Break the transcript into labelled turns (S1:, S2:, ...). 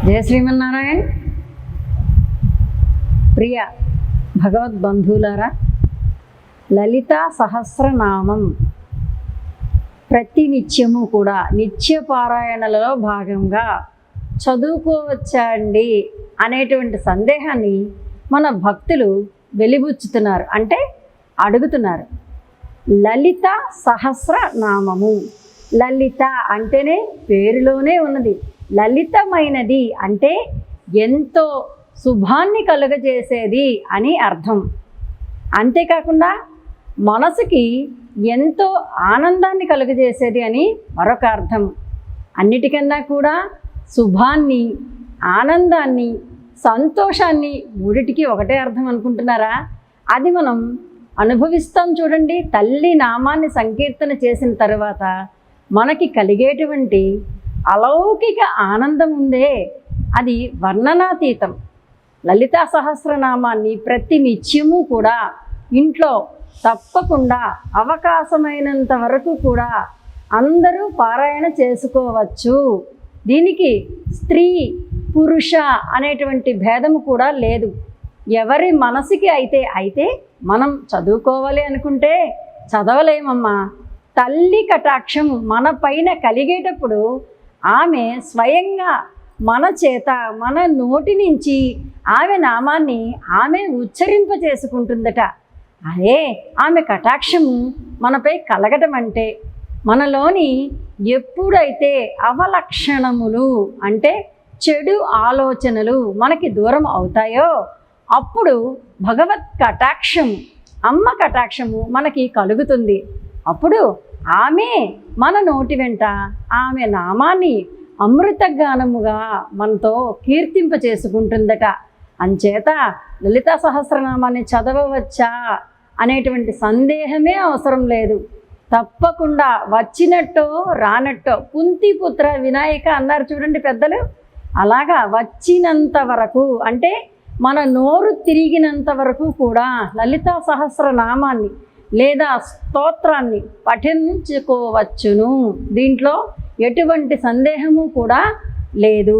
S1: జయ శ్రీమన్నారాయణ. ప్రియ భగవద్బంధువులారా, లలితా సహస్రనామం ప్రతి నిత్యము కూడా నిత్య పారాయణలలో భాగంగా చదువుకోవచ్చా అండి అనేటువంటి సందేహాన్ని మన భక్తులు వెలిబుచ్చుతున్నారు, అంటే అడుగుతున్నారు. లలిత సహస్రనామము, లలిత అంటేనే పేరులోనే ఉన్నది, లలితమైనది అంటే ఎంతో శుభాన్ని కలుగజేసేది అని అర్థం. అంతేకాకుండా మనసుకి ఎంతో ఆనందాన్ని కలుగజేసేది అని మరొక అర్థం. అన్నిటికన్నా కూడా శుభాన్ని, ఆనందాన్ని, సంతోషాన్ని మూడిటికి ఒకటే అర్థం అనుకుంటున్నారా? అది మనం అనుభవిస్తాం చూడండి. తల్లి నామాన్ని సంకీర్తన చేసిన తర్వాత మనకి కలిగేటువంటి అలౌకిక ఆనందం ఉందే, అది వర్ణనాతీతం. లలితా సహస్రనామాన్ని ప్రతి నిత్యము కూడా ఇంట్లో తప్పకుండా అవకాశమైనంత వరకు కూడా అందరూ పారాయణ చేసుకోవచ్చు. దీనికి స్త్రీ పురుష అనేటువంటి భేదము కూడా లేదు. ఎవరి మనసుకి అయితే మనం చదువుకోవాలి అనుకుంటే చదవలేమమ్మా. తల్లి కటాక్షం మన పైన కలిగేటప్పుడు ఆమె స్వయంగా మన చేత, మన నోటి నుంచి ఆమె నామాన్ని ఆమె ఉచ్చరింప చేసుకుంటుందట. అదే ఆమె కటాక్షము మనపై కలగటం అంటే, మనలోని ఎప్పుడైతే అవలక్షణములు అంటే చెడు ఆలోచనలు మనకి దూరం అవుతాయో అప్పుడు భగవత్ కటాక్షం, అమ్మ కటాక్షము మనకి కలుగుతుంది. అప్పుడు ఆమె మన నోటి వెంట ఆమె నామాన్ని అమృతగానముగా మనతో కీర్తింప చేసుకుంటుందట. అంచేత లలితా సహస్రనామాన్ని చదవవచ్చా అనేటువంటి సందేహమే అవసరం లేదు. తప్పకుండా వచ్చినట్టో రానట్టో, కుంతిపుత్ర వినాయక అన్నారు చూడండి పెద్దలు. అలాగా వచ్చినంత వరకు అంటే మన నోరు తిరిగినంత వరకు కూడా లలితా సహస్రనామాన్ని లేదా స్తోత్రాన్ని పఠించుకోవచ్చును. దీంట్లో ఎటువంటి సందేహము కూడా లేదు.